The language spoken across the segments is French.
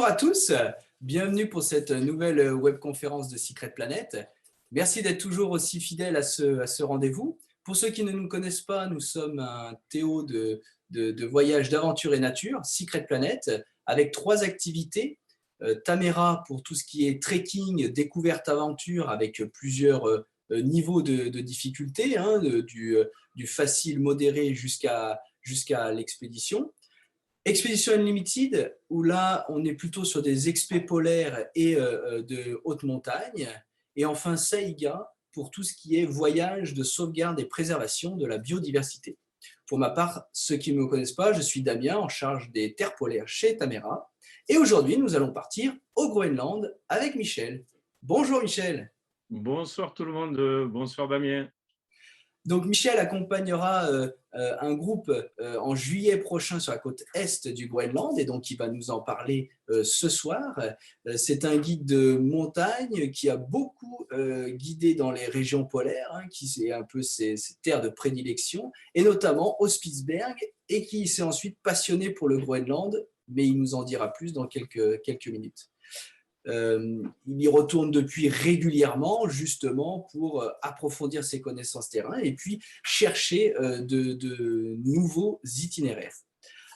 Bonjour à tous, bienvenue pour cette nouvelle webconférence de Secret Planet. Merci d'être toujours aussi fidèles à ce rendez-vous. Pour ceux qui ne nous connaissent pas, nous sommes un théo de voyage, d'aventure et nature, Secret Planet, avec trois activités. Tamera pour tout ce qui est trekking, découverte, aventure, avec plusieurs niveaux de difficulté, hein, du facile, modéré jusqu'à l'expédition. Expédition Unlimited, où là, on est plutôt sur des expés polaires et de haute montagne. Et enfin, Saiga, pour tout ce qui est voyage de sauvegarde et préservation de la biodiversité. Pour ma part, ceux qui ne me connaissent pas, je suis Damien, en charge des terres polaires chez Tamera. Et aujourd'hui, nous allons partir au Groenland avec Michel. Bonjour Michel. Bonsoir tout le monde, bonsoir Damien. Donc Michel accompagnera un groupe en juillet prochain sur la côte est du Groenland et donc il va nous en parler ce soir. C'est un guide de montagne qui a beaucoup guidé dans les régions polaires, hein, qui c'est un peu ses terres de prédilection, et notamment au Spitsberg, et qui s'est ensuite passionné pour le Groenland, mais il nous en dira plus dans quelques minutes. Il y retourne depuis régulièrement, justement, pour approfondir ses connaissances terrain et puis chercher de nouveaux itinéraires.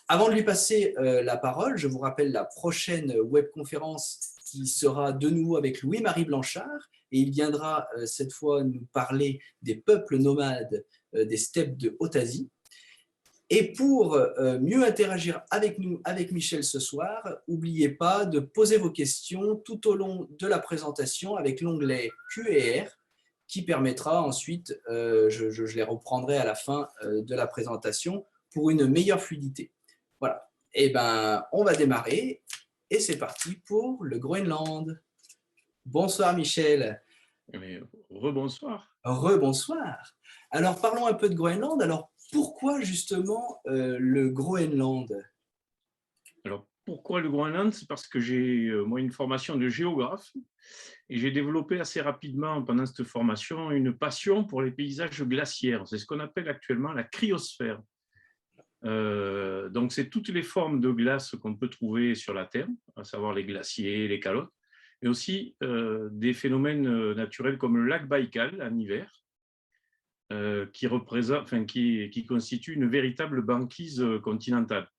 Avant de lui passer la parole, je vous rappelle la prochaine webconférence qui sera de nouveau avec Louis-Marie Blanchard, et il viendra cette fois nous parler des peuples nomades des steppes de Haute-Asie. Et pour mieux interagir avec nous, avec Michel ce soir, n'oubliez pas de poser vos questions tout au long de la présentation avec l'onglet Q&R qui permettra ensuite, je les reprendrai à la fin de la présentation pour une meilleure fluidité. Voilà, et ben on va démarrer et c'est parti pour le Groenland. Bonsoir Michel. Rebonsoir. Rebonsoir. Alors parlons un peu de Groenland. Alors pourquoi justement le Groenland? Alors pourquoi le Groenland? C'est parce que j'ai moi une formation de géographe et j'ai développé assez rapidement pendant cette formation une passion pour les paysages glaciaires. C'est ce qu'on appelle actuellement la cryosphère. Donc c'est toutes les formes de glace qu'on peut trouver sur la Terre, à savoir les glaciers, les calottes, mais aussi des phénomènes naturels comme le lac Baïkal en hiver, qui constitue une véritable banquise continentale.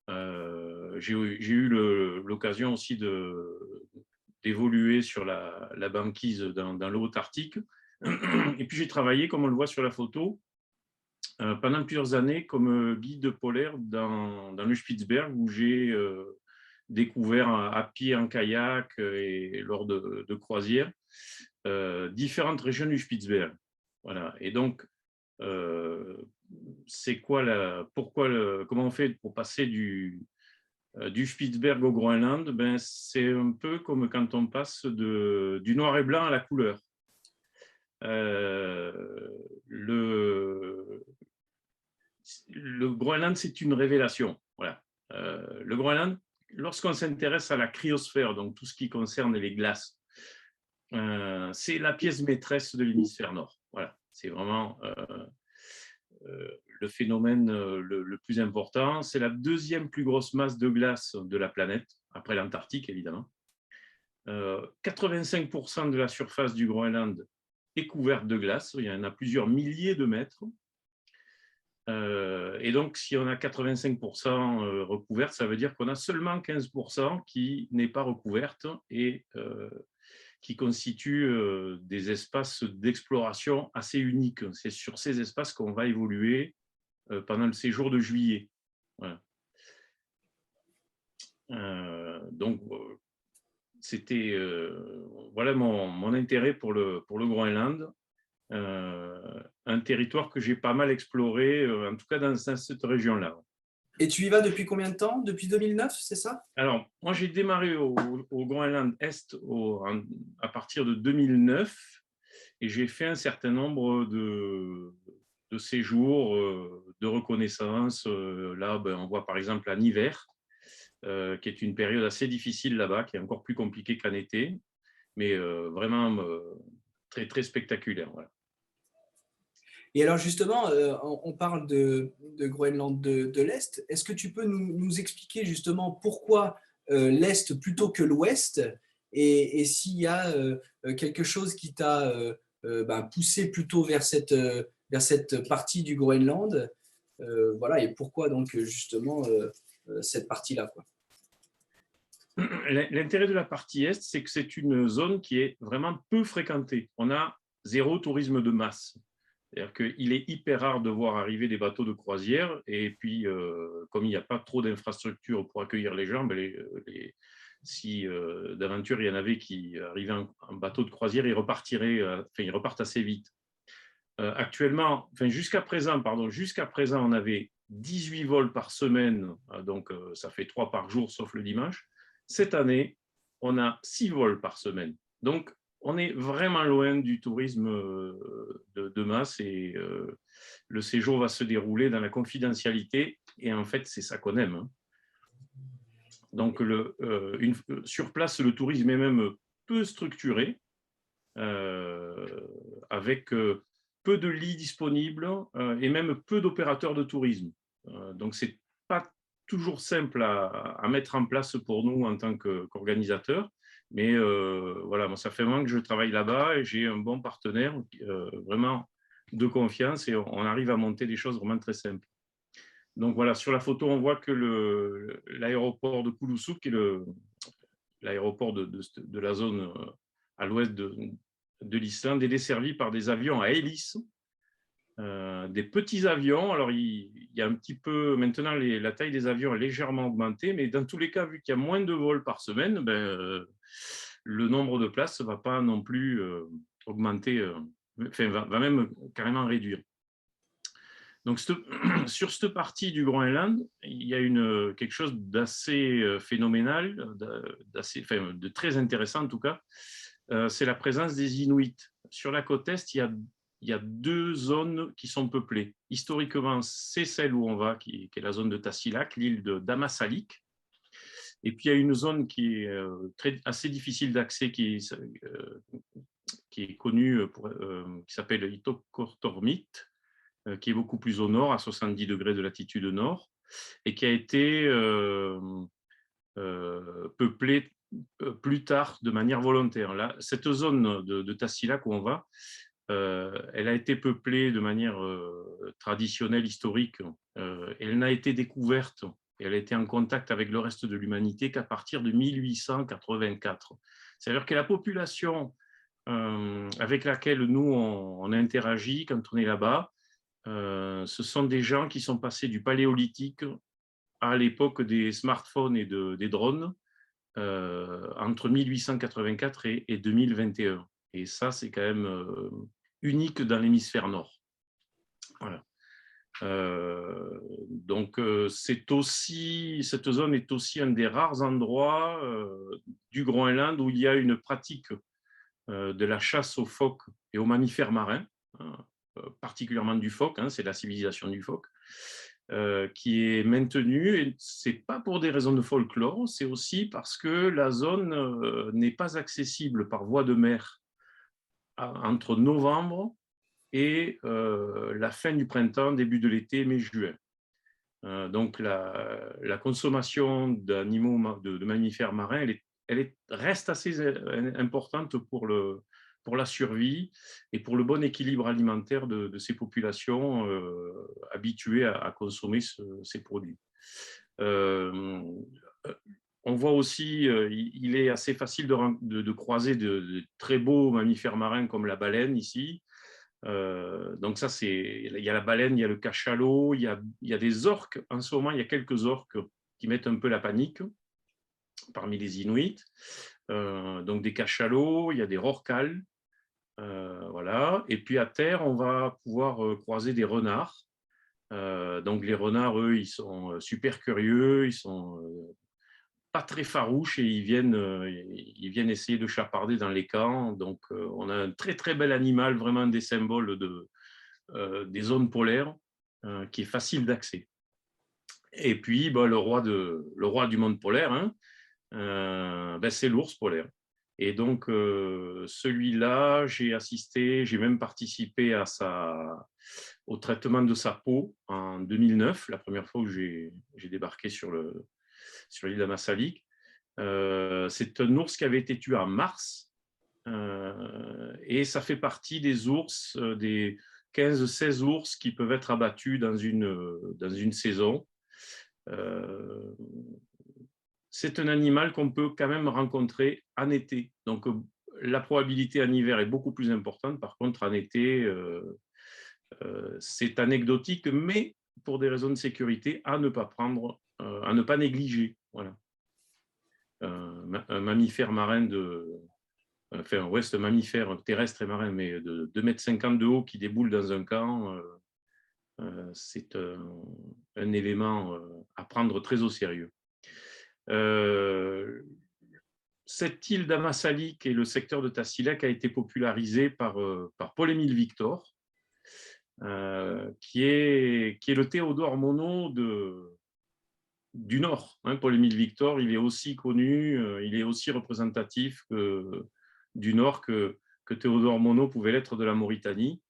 J'ai eu l'occasion aussi d'évoluer sur la banquise dans le Haut-Arctique. Et puis j'ai travaillé, comme on le voit sur la photo, pendant plusieurs années comme guide polaire dans le Spitzberg, où j'ai découvert à pied, en kayak et lors de croisières différentes régions du Spitzberg. Voilà. Et donc, c'est quoi comment on fait pour passer du Spitzberg au Groenland? Ben, c'est un peu comme quand on passe du noir et blanc à la couleur. Le Groenland, c'est une révélation. Voilà. Le Groenland, lorsqu'on s'intéresse à la cryosphère, donc tout ce qui concerne les glaces, c'est la pièce maîtresse de l'hémisphère nord. Voilà. C'est vraiment le phénomène le plus important. C'est la deuxième plus grosse masse de glace de la planète, après l'Antarctique évidemment. 85% de la surface du Groenland est couverte de glace. Il y en a plusieurs milliers de mètres. Et donc, si on a 85% recouverte, ça veut dire qu'on a seulement 15% qui n'est pas recouverte et qui constituent des espaces d'exploration assez uniques. C'est sur ces espaces qu'on va évoluer pendant le séjour de juillet. Voilà. Donc, c'était voilà mon intérêt pour le Groenland. Un territoire que j'ai pas mal exploré, en tout cas dans cette région-là. Et tu y vas depuis combien de temps? Depuis 2009, c'est ça? Alors, moi, j'ai démarré au Groenland Est à partir de 2009 et j'ai fait un certain nombre de séjours de reconnaissance. Là, ben, on voit par exemple en hiver, qui est une période assez difficile là-bas, qui est encore plus compliquée qu'en été, mais vraiment très, très spectaculaire. Voilà. Et alors justement, on parle de Groenland de l'Est. Est-ce que tu peux nous expliquer justement pourquoi l'Est plutôt que l'Ouest, et s'il y a quelque chose qui t'a poussé plutôt vers cette partie du Groenland, voilà, et pourquoi donc justement cette partie-là, quoi. L'intérêt de la partie Est, c'est que c'est une zone qui est vraiment peu fréquentée. On a zéro tourisme de masse. C'est-à-dire qu'il est hyper rare de voir arriver des bateaux de croisière, et puis comme il n'y a pas trop d'infrastructures pour accueillir les gens, si d'aventure il y en avait qui arrivaient en bateau de croisière, ils repartent assez vite. Actuellement, jusqu'à présent, on avait 18 vols par semaine, donc ça fait 3 par jour sauf le dimanche. Cette année, on a 6 vols par semaine. Donc, on est vraiment loin du tourisme de masse, et le séjour va se dérouler dans la confidentialité, et en fait, c'est ça qu'on aime, hein. Donc, sur place, le tourisme est même peu structuré, avec peu de lits disponibles et même peu d'opérateurs de tourisme. Donc, ce n'est pas toujours simple à mettre en place pour nous en tant qu'organisateurs. Mais voilà, moi, ça fait un moment que je travaille là-bas et j'ai un bon partenaire vraiment de confiance, et on arrive à monter des choses vraiment très simples. Donc voilà, sur la photo, on voit que l'aéroport de Kulusuk, qui est l'aéroport de la zone à l'ouest de l'Islande, est desservi par des avions à hélice, des petits avions. Alors, il y a un petit peu, maintenant, la taille des avions est légèrement augmentée, mais dans tous les cas, vu qu'il y a moins de vols par semaine, le nombre de places ne va pas non plus augmenter, va même carrément réduire. Donc, sur cette partie du Groenland, il y a quelque chose d'assez phénoménal, de très intéressant en tout cas, c'est la présence des Inuits. Sur la côte Est, il y a 2 zones qui sont peuplées. Historiquement, c'est celle où on va, qui est la zone de Tassilak, l'île de Damasalik. Et puis, il y a une zone qui est assez difficile d'accès, qui est connue, qui s'appelle Ittoqqortoormiit, qui est beaucoup plus au nord, à 70 degrés de latitude nord, et qui a été peuplée plus tard de manière volontaire. Là, cette zone de Tassilak où on va, elle a été peuplée de manière traditionnelle, historique. Elle n'a été découverte, et elle a été en contact avec le reste de l'humanité qu'à partir de 1884. C'est-à-dire que la population avec laquelle nous, on interagit quand on est là-bas, ce sont des gens qui sont passés du paléolithique à l'époque des smartphones et des drones, entre 1884 et 2021. Et ça, c'est quand même unique dans l'hémisphère nord. Voilà. Donc, cette zone est aussi un des rares endroits du Groenland où il y a une pratique de la chasse aux phoques et aux mammifères marins, hein, particulièrement du phoque, hein, c'est la civilisation du phoque, qui est maintenue. Et ce n'est pas pour des raisons de folklore, c'est aussi parce que la zone n'est pas accessible par voie de mer entre novembre et la fin du printemps, début de l'été, mai-juin. Donc la consommation d'animaux, de mammifères marins, reste assez importante pour la survie et pour le bon équilibre alimentaire de ces populations habituées à consommer ces produits. On voit aussi, il est assez facile de croiser de très beaux mammifères marins comme la baleine ici. Donc ça, il y a la baleine, il y a le cachalot, il y a des orques. En ce moment, il y a quelques orques qui mettent un peu la panique parmi les Inuits. Donc des cachalots, il y a des rorquals. Voilà. Et puis à terre, on va pouvoir croiser des renards. Donc les renards, eux, ils sont super curieux, ils sont pas très farouches, et ils viennent essayer de chaparder dans les camps. Donc on a un très très bel animal, vraiment des symboles des zones polaires, qui est facile d'accès. Et puis le roi du monde polaire, hein, c'est l'ours polaire. Et donc, celui-là, j'ai même participé au traitement de sa peau en 2009, la première fois où j'ai débarqué sur l'île d'Ammassalik. C'est un ours qui avait été tué en mars, et ça fait partie des ours, des 15-16 ours qui peuvent être abattus dans une saison. C'est un animal qu'on peut quand même rencontrer en été. Donc, la probabilité en hiver est beaucoup plus importante. Par contre, en été, c'est anecdotique, mais pour des raisons de sécurité, à ne pas prendre, à ne pas négliger. Voilà. Un mammifère marin enfin, ouais, c'est un mammifère terrestre et marin, mais de 2,50 m de haut qui déboule dans un camp, c'est un élément à prendre très au sérieux. Cette île d'Ammassalik et le secteur de Tassilak a été popularisé par Paul-Émile Victor, qui est le Théodore Monod du Nord. Paul-Émile Victor, il est aussi connu, il est aussi représentatif du Nord que Théodore Monod pouvait l'être de la Mauritanie.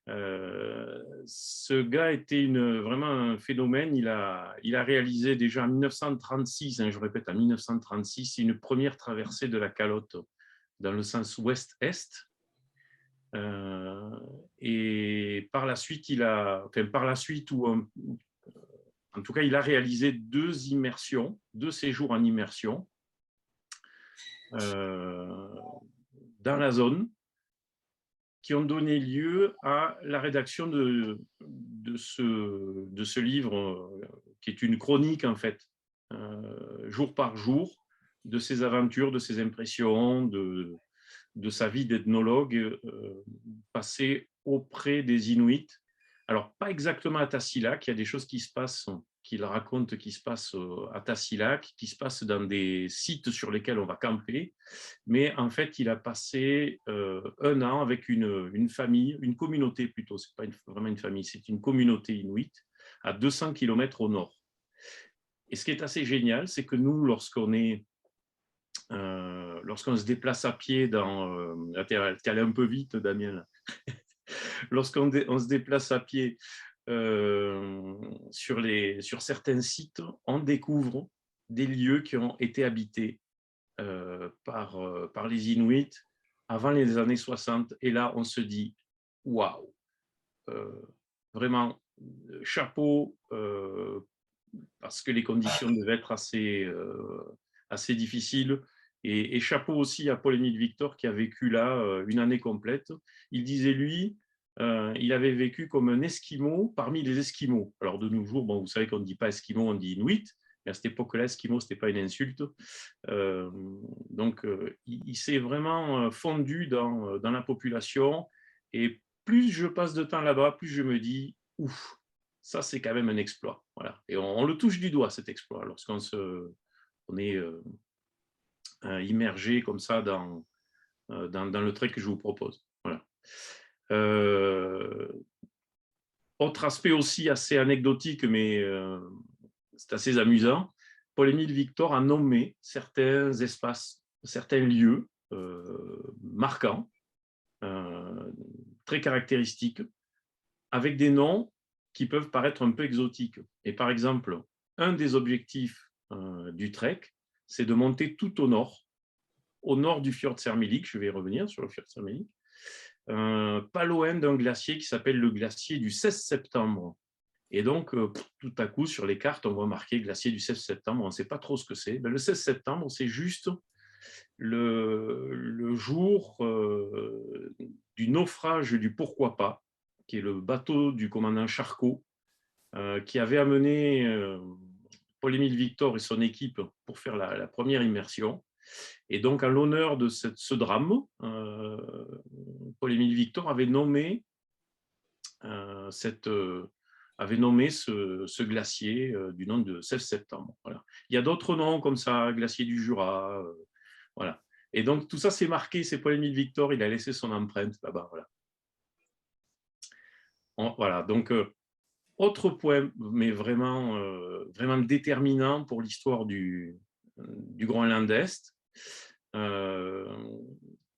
Ce gars était vraiment un phénomène. Il a réalisé déjà en 1936, je répète, en 1936, une première traversée de la calotte dans le sens ouest-est. Et par la suite, en tout cas, il a réalisé 2 immersions, 2 séjours en immersion dans la zone, qui ont donné lieu à la rédaction de ce livre, qui est une chronique, en fait, jour par jour, de ses aventures, de ses impressions, de sa vie d'ethnologue passée auprès des Inuits. Alors, pas exactement à Tassilak, il y a des choses qui se passent, qu'il raconte, qui se passent à Tassilak, qui se passent dans des sites sur lesquels on va camper. Mais en fait, il a passé 1 an avec une famille, une communauté plutôt, ce n'est pas vraiment une famille, c'est une communauté inuite à 200 km au nord. Et ce qui est assez génial, c'est que nous, lorsqu'on se déplace à pied t'es allé un peu vite, Damien. Lorsqu'on se déplace à pied sur certains sites, on découvre des lieux qui ont été habités par les Inuits avant les années 60. Et là, on se dit, waouh, vraiment, chapeau, parce que les conditions devaient être assez difficiles. Et chapeau aussi à Paul-Émile Victor, qui a vécu là une année complète. Il disait, lui, il avait vécu comme un Esquimau parmi les Esquimaux. Alors, de nos jours, bon, vous savez qu'on ne dit pas Esquimau, on dit Inuit. Mais à cette époque-là, Esquimau, ce n'était pas une insulte. Donc, il s'est vraiment fondu dans la population. Et plus je passe de temps là-bas, plus je me dis, ouf, ça, c'est quand même un exploit. Voilà. Et on le touche du doigt, cet exploit, lorsqu'on est immergé comme ça dans le trait que je vous propose. Voilà. Autre aspect aussi assez anecdotique, mais c'est assez amusant. Paul-Émile Victor a nommé certains espaces, certains lieux marquants, très caractéristiques, avec des noms qui peuvent paraître un peu exotiques. Et par exemple, un des objectifs du trek, c'est de monter tout au nord du fjord Sermelik. Je vais revenir sur le fjord Sermelik, pas loin d'un glacier qui s'appelle le glacier du 16 septembre. Et donc, tout à coup, sur les cartes, on voit marqué glacier du 16 septembre, on ne sait pas trop ce que c'est. Le 16 septembre, c'est juste le jour du naufrage du Pourquoi pas, qui est le bateau du commandant Charcot, qui avait amené Paul-Émile Victor et son équipe pour faire la première immersion. Et donc, en l'honneur de ce drame, Paul-Émile Victor avait nommé ce glacier du nom de 16 septembre. Voilà. Il y a d'autres noms comme ça, glacier du Jura. Voilà. Et donc, tout ça, c'est marqué, c'est Paul-Émile Victor, il a laissé son empreinte là-bas. Voilà. Voilà. Donc, autre point, mais vraiment, vraiment déterminant pour l'histoire du Groenland-Est.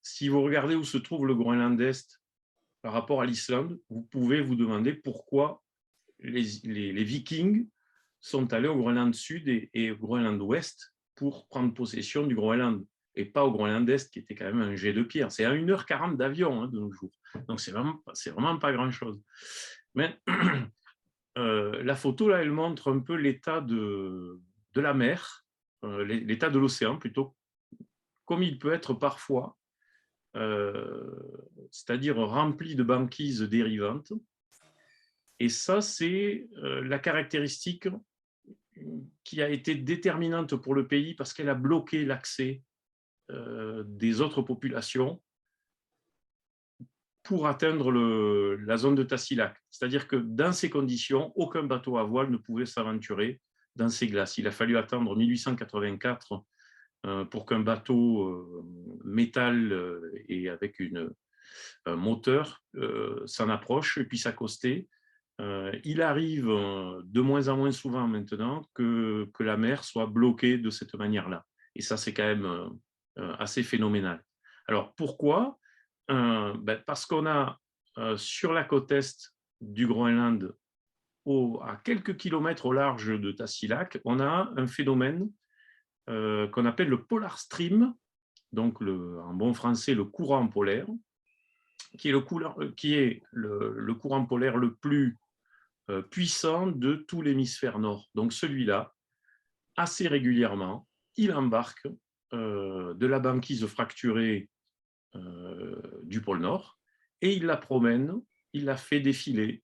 Si vous regardez où se trouve le Groenland-Est par rapport à l'Islande, vous pouvez vous demander pourquoi les Vikings sont allés au Groenland Sud et au Groenland Ouest pour prendre possession du Groenland, et pas au Groenland Est, qui était quand même un jet de pierre. C'est à 1h40 d'avion de nos jours. Donc, c'est vraiment pas grand-chose. Mais la photo, là, elle montre un peu l'état de la mer, l'état de l'océan plutôt, comme il peut être parfois, c'est-à-dire rempli de banquises dérivantes. Et ça, c'est la caractéristique qui a été déterminante pour le pays parce qu'elle a bloqué l'accès des autres populations pour atteindre la zone de Tassilac. C'est-à-dire que dans ces conditions, aucun bateau à voile ne pouvait s'aventurer dans ces glaces. Il a fallu attendre 1884 pour qu'un bateau métal et avec un moteur s'en approche et puisse accoster. Il arrive de moins en moins souvent maintenant que la mer soit bloquée de cette manière-là. Et ça, c'est quand même assez phénoménal. Alors, pourquoi ? Parce qu'on a sur la côte est du Groenland, à quelques kilomètres au large de Tassilac, on a un phénomène qu'on appelle le Polar Stream, donc en bon français le courant polaire, qui est le courant polaire le plus puissant de tout l'hémisphère nord. Donc celui-là, assez régulièrement, il embarque de la banquise fracturée du pôle Nord et il la promène, il la fait défiler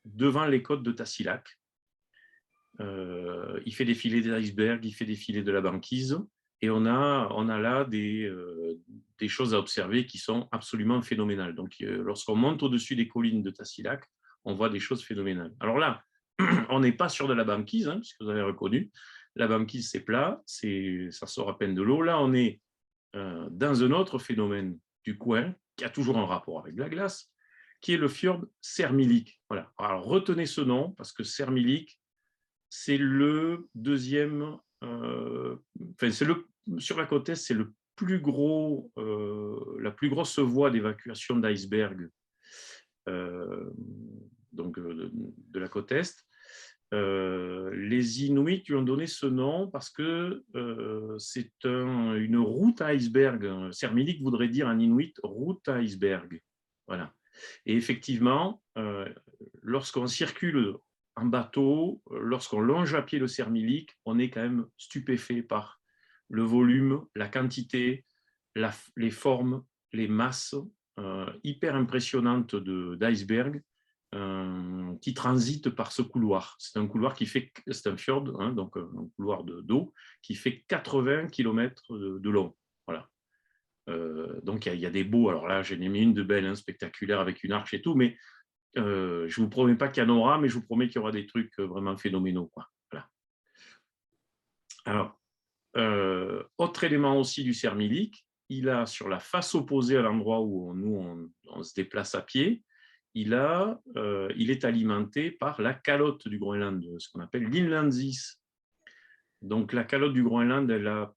devant les côtes de Tassilac. Il fait défiler des icebergs, il fait défiler de la banquise et on a là des choses à observer qui sont absolument phénoménales. Donc lorsqu'on monte au-dessus des collines de Tassilac, on voit des choses phénoménales. Alors là, on n'est pas sur de la banquise, puisque vous avez reconnu, la banquise c'est plat, ça sort à peine de l'eau. Là, on est dans un autre phénomène du coin, qui a toujours un rapport avec la glace, qui est le fjord Sermilik. Voilà. Alors, retenez ce nom, parce que Sermilik, c'est le deuxième, sur la côte est, c'est la plus grosse voie d'évacuation d'iceberg de la côte est. Les Inuits lui ont donné ce nom parce que c'est une route à iceberg. Sermilik voudrait dire en Inuit route à iceberg. Voilà. Et effectivement, lorsqu'on circule en bateau, lorsqu'on longe à pied le Sermilik, on est quand même stupéfait par le volume, la quantité, les formes, les masses hyper impressionnantes d'iceberg qui transite par ce couloir. C'est un couloir c'est un fjord, donc un couloir d'eau, qui fait 80 km de long. Voilà. Donc il y a des beaux, alors là j'en ai mis une de belle, spectaculaire avec une arche et tout, mais je ne vous promets pas qu'il y en aura, mais je vous promets qu'il y aura des trucs vraiment phénoménaux, quoi. Voilà. Alors, autre élément aussi du Sermilik, il a sur la face opposée à l'endroit où on se déplace à pied, il est alimenté par la calotte du Groenland, ce qu'on appelle l'Inlandsis. Donc la calotte du Groenland, elle a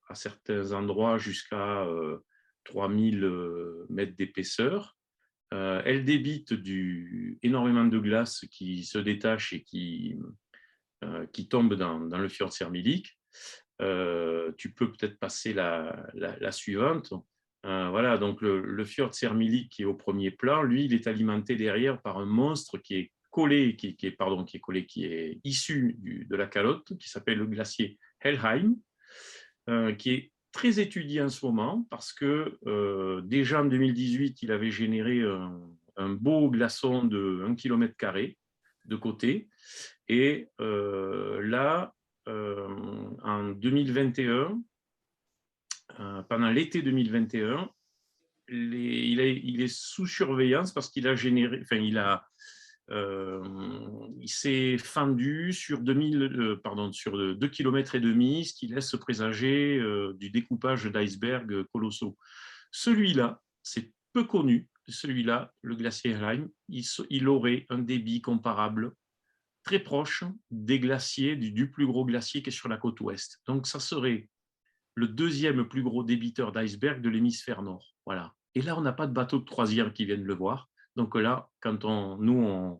à certains endroits jusqu'à 3000 mètres d'épaisseur. Elle débite énormément de glace qui se détache et qui tombe dans le fjord Sermilik. Tu peux peut-être passer la suivante. Voilà, donc le fjord Sermilik qui est au premier plan, lui, il est alimenté derrière par un monstre qui est collé, qui est issu de la calotte, qui s'appelle le glacier Helheim, qui est très étudié en ce moment parce que déjà en 2018, il avait généré un beau glaçon de 1 km² de côté. Et là, en 2021, pendant l'été 2021, il est sous surveillance parce qu'il a généré, enfin, il s'est fendu sur 2,5 km, ce qui laisse présager du découpage d'icebergs colossaux. Celui-là, c'est peu connu, celui-là, le glacier Helheim, il aurait un débit comparable, très proche des glaciers, du plus gros glacier qui est sur la côte ouest. Donc, ça serait le deuxième plus gros débiteur d'iceberg de l'hémisphère nord. Voilà. Et là, on n'a pas de bateau de croisière qui viennent le voir. Donc là, quand on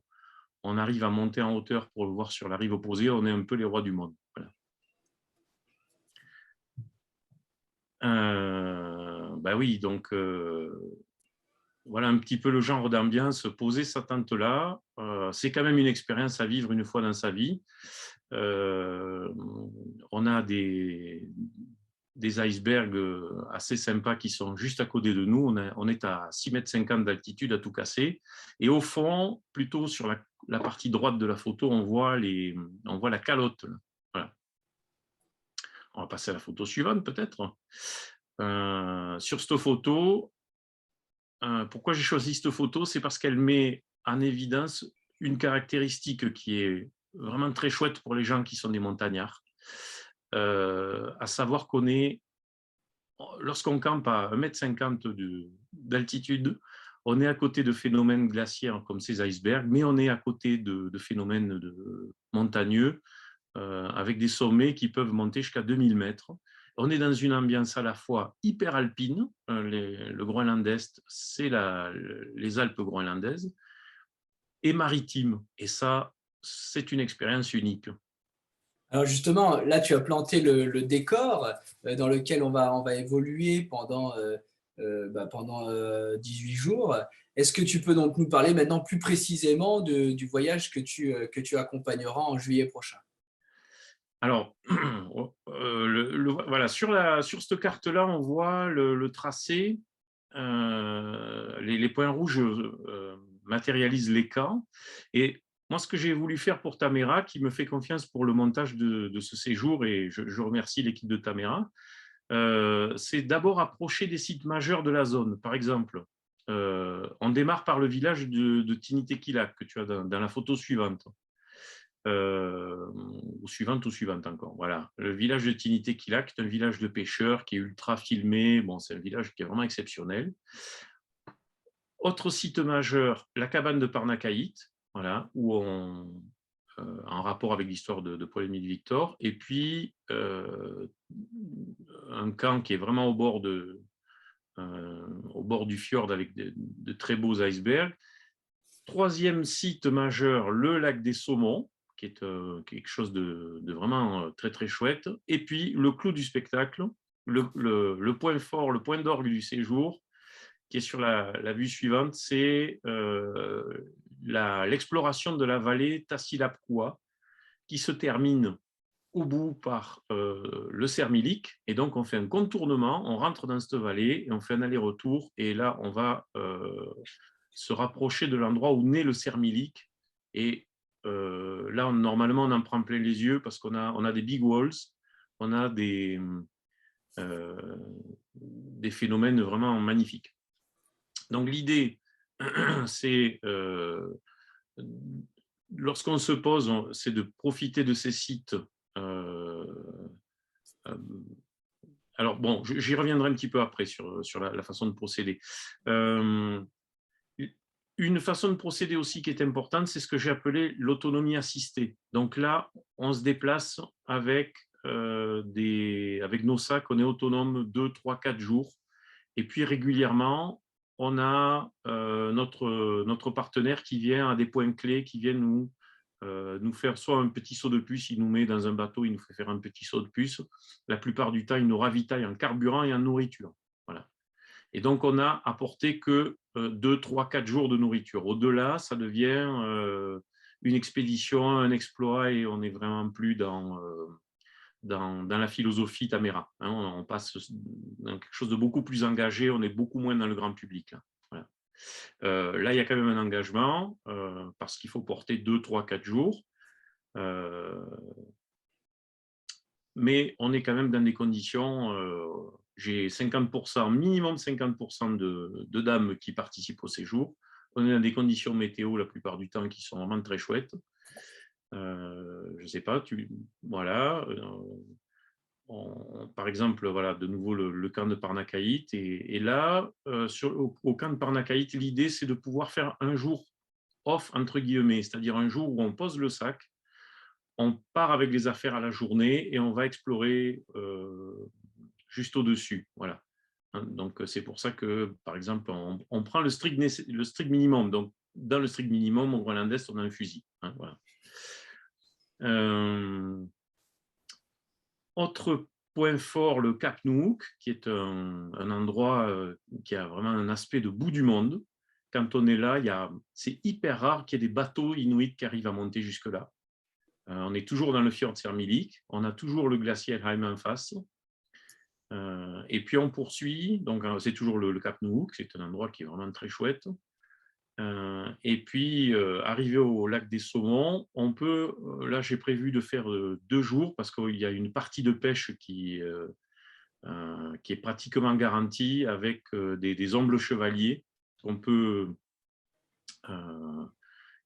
arrive à monter en hauteur pour le voir sur la rive opposée, on est un peu les rois du monde. Voilà. Bah oui, donc voilà un petit peu le genre d'ambiance, poser sa tente là, c'est quand même une expérience à vivre une fois dans sa vie. On a des icebergs assez sympas qui sont juste à côté de nous. On est à 6,50 m d'altitude à tout casser. Et au fond, plutôt sur la partie droite de la photo, on voit la calotte. Là. Voilà. On va passer à la photo suivante peut-être. Sur cette photo, pourquoi j'ai choisi cette photo? C'est parce qu'elle met en évidence une caractéristique qui est vraiment très chouette pour les gens qui sont des montagnards, à savoir qu'on est, lorsqu'on campe à 1,50 m d'altitude, on est à côté de phénomènes glaciaires comme ces icebergs, mais on est à côté de phénomènes montagneux, avec des sommets qui peuvent monter jusqu'à 2000 mètres. On est dans une ambiance à la fois hyper alpine, le Groenland Est, c'est les Alpes groenlandaises, et maritime. Et ça, c'est une expérience unique. Alors justement, là, tu as planté le décor dans lequel on va évoluer pendant 18 jours. Est-ce que tu peux donc nous parler maintenant plus précisément du voyage que tu accompagneras en juillet prochain? Alors, voilà, sur cette carte-là, on voit le tracé. Les points rouges matérialisent les camps. Et moi, ce que j'ai voulu faire pour Tamera, qui me fait confiance pour le montage de ce séjour, et je remercie l'équipe de Tamera, c'est d'abord approcher des sites majeurs de la zone. Par exemple, on démarre par le village de Tinitekilak, que tu as dans la photo suivante. Ou suivante encore. Voilà. Le village de Tinitekilak est un village de pêcheurs qui est ultra filmé. Bon, c'est un village qui est vraiment exceptionnel. Autre site majeur, la cabane de Parnakaït, voilà, en rapport avec l'histoire de Paul-Émile Victor. Et puis, un camp qui est vraiment au bord du fjord avec de très beaux icebergs. Troisième site majeur, le lac des Saumons, qui est quelque chose de vraiment très très chouette. Et puis le clou du spectacle, le point fort, le point d'orgue du séjour, qui est sur la vue suivante, c'est l'exploration de la vallée Tassilapkua, qui se termine au bout par le Sermilik. Et donc on fait un contournement, on rentre dans cette vallée et on fait un aller-retour. Et là, on va se rapprocher de l'endroit où naît le Sermilik. Et là, normalement, on en prend plein les yeux parce qu'on a des big walls, on a des phénomènes vraiment magnifiques. Donc l'idée, c'est, lorsqu'on se pose, c'est de profiter de ces sites. Alors bon, j'y reviendrai un petit peu après sur la façon de procéder. Une façon de procéder aussi qui est importante, c'est ce que j'ai appelé l'autonomie assistée. Donc là, on se déplace avec nos sacs, on est autonome 2, 3, 4 jours. Et puis régulièrement, on a notre partenaire qui vient à des points clés, qui vient nous faire soit un petit saut de puce, il nous met dans un bateau, il nous fait faire un petit saut de puce. La plupart du temps, il nous ravitaille en carburant et en nourriture. Voilà. Et donc, on n'a apporté que 2, 3, 4 jours de nourriture. Au-delà, ça devient une expédition, un exploit, et on n'est vraiment plus dans la philosophie Tamera. Hein. On passe dans quelque chose de beaucoup plus engagé, on est beaucoup moins dans le grand public. Là, voilà. Là il y a quand même un engagement, parce qu'il faut porter 2, 3, 4 jours. Mais on est quand même dans des conditions, j'ai 50%, minimum 50% de dames qui participent au séjour. On est dans des conditions météo la plupart du temps qui sont vraiment très chouettes. Je ne sais pas, voilà. Par exemple, voilà, de nouveau le camp de Parnakaït. Et là, au camp de Parnakaït, l'idée, c'est de pouvoir faire un jour off, entre guillemets, c'est-à-dire un jour où on pose le sac, on part avec les affaires à la journée et on va explorer juste au-dessus. Voilà. Hein, donc, c'est pour ça que, par exemple, on prend le strict minimum. Donc, dans le strict minimum, au Groenland Est, on a un fusil. Hein, voilà. Autre point fort le Cap Numuc, qui est un endroit qui a vraiment un aspect de bout du monde. Quand on est là, c'est hyper rare qu'il y ait des bateaux inuits qui arrivent à monter jusque-là. On est toujours dans le fjord Sermilik, on a toujours le glacier Helheim en face. Et puis on poursuit, donc c'est toujours le Cap Numuc, c'est un endroit qui est vraiment très chouette. Et puis, arrivé au lac des Saumons, on peut, là j'ai prévu de faire 2 jours parce qu'il y a une partie de pêche qui est pratiquement garantie avec des ombles chevaliers qu'on peut,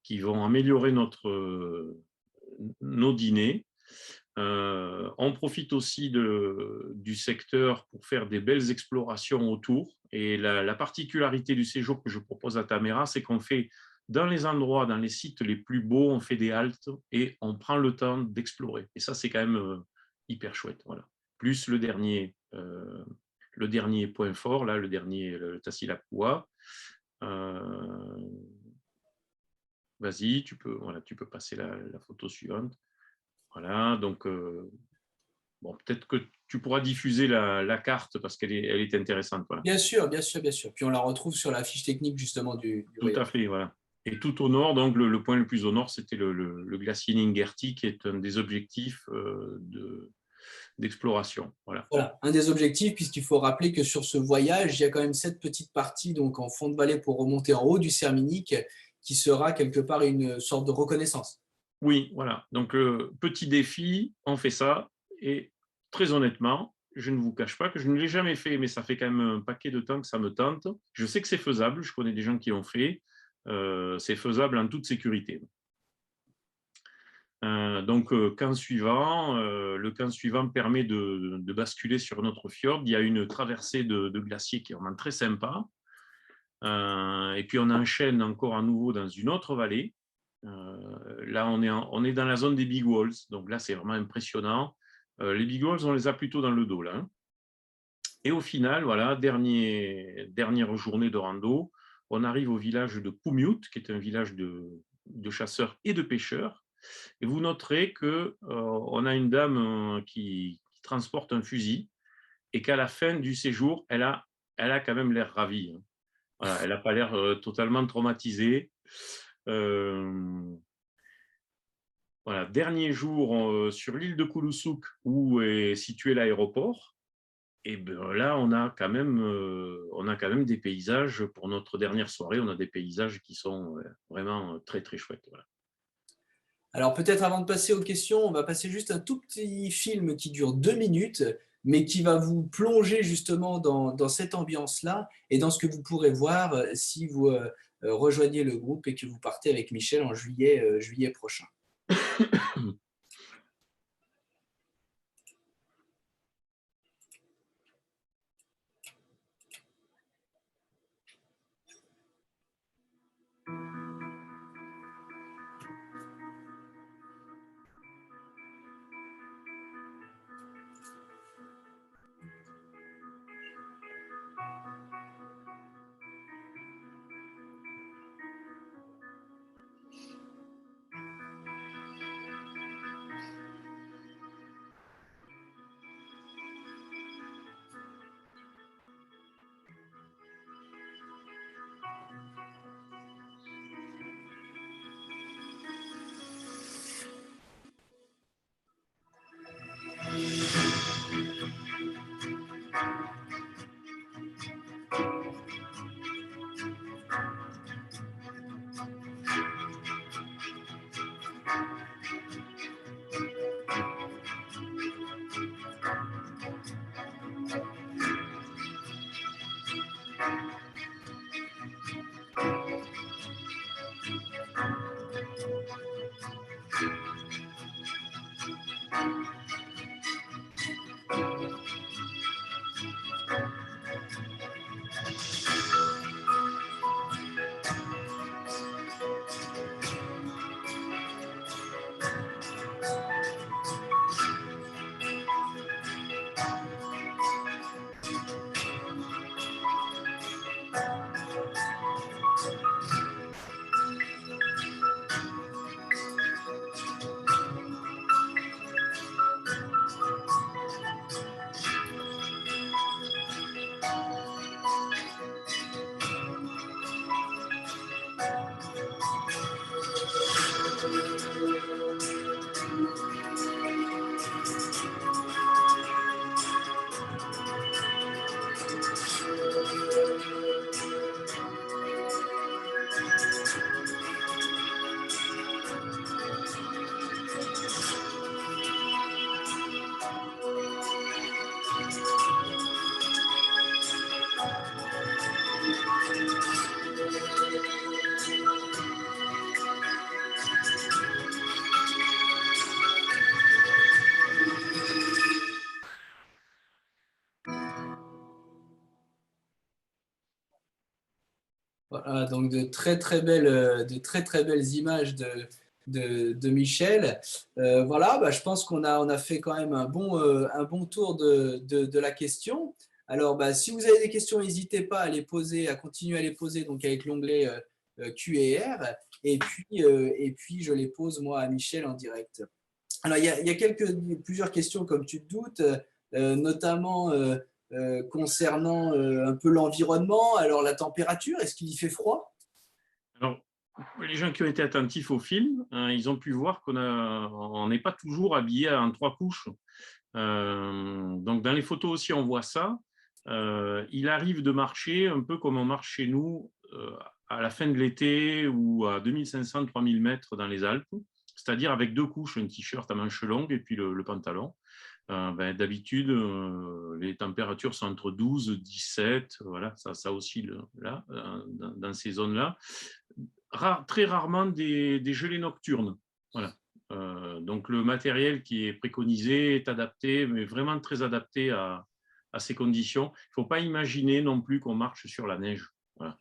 qui vont améliorer nos dîners. On profite aussi du secteur pour faire des belles explorations autour. Et la particularité du séjour que je propose à Tamera, c'est qu'on fait dans les endroits, dans les sites les plus beaux, on fait des haltes et on prend le temps d'explorer. Et ça, c'est quand même hyper chouette. Voilà. Plus le dernier point fort, là, le Tassilapua. Vas-y, tu peux passer la photo suivante. Voilà, donc bon, peut-être que tu pourras diffuser la carte parce qu'elle est intéressante. Voilà. Bien sûr, bien sûr, bien sûr. Puis on la retrouve sur la fiche technique justement du Tout à voyage. fait, voilà. Et tout au nord, donc le point le plus au nord, c'était le glacier Ningerti, qui est un des objectifs d'exploration. Voilà. Voilà, un des objectifs, puisqu'il faut rappeler que sur ce voyage, il y a quand même cette petite partie donc en fond de vallée pour remonter en haut du Serminique, qui sera quelque part une sorte de reconnaissance. Oui, voilà. Donc, petit défi, on fait ça. Et très honnêtement, je ne vous cache pas que je ne l'ai jamais fait, mais ça fait quand même un paquet de temps que ça me tente. Je sais que c'est faisable, je connais des gens qui l'ont fait. C'est faisable en toute sécurité. Donc, camp suivant, le camp suivant permet de basculer sur notre fjord. Il y a une traversée de glacier qui est vraiment très sympa. Et puis, on enchaîne encore à nouveau dans une autre vallée. Là, on est dans la zone des Big Walls. Donc là, c'est vraiment impressionnant. Les Big Walls, on les a plutôt dans le dos, là. Hein. Et au final, voilà, dernière journée de rando, on arrive au village de Kumut, qui est un village de chasseurs et de pêcheurs. Et vous noterez qu'on a une dame qui transporte un fusil et qu'à la fin du séjour, elle a quand même l'air ravie. Hein. Voilà, elle n'a pas l'air totalement traumatisée. Voilà, dernier jour sur l'île de Kulusuk, où est situé l'aéroport. Et ben là, on a quand même des paysages pour notre dernière soirée. On a des paysages qui sont vraiment très très chouettes. Voilà. Alors peut-être avant de passer aux questions, on va passer juste un tout petit film qui dure 2 minutes, mais qui va vous plonger justement dans cette ambiance-là et dans ce que vous pourrez voir si vous rejoignez le groupe et que vous partez avec Michel en juillet prochain. Donc de très belles images de Michel. Voilà, bah, je pense on a fait quand même un bon tour de la question. Alors, bah, si vous avez des questions, n'hésitez pas à les poser, à continuer à les poser donc avec l'onglet Q&R. Et puis, je les pose moi à Michel en direct. Alors, il y a plusieurs questions, comme tu te doutes, notamment concernant un peu l'environnement. Alors, la température, est-ce qu'il y fait froid? Alors, les gens qui ont été attentifs au film, hein, ils ont pu voir qu'on n'est pas toujours habillé en 3 couches. Donc, dans les photos aussi, on voit ça. Il arrive de marcher un peu comme on marche chez nous à la fin de l'été ou à 2500-3000 mètres dans les Alpes, c'est-à-dire avec 2 couches, un t-shirt à manches longues et puis le pantalon. D'habitude, les températures sont entre 12 et 17, voilà, ça oscille là, dans ces zones-là. Très rarement des gelées nocturnes. Voilà. Donc le matériel qui est préconisé est adapté, mais vraiment très adapté à ces conditions. Il ne faut pas imaginer non plus qu'on marche sur la neige. Voilà.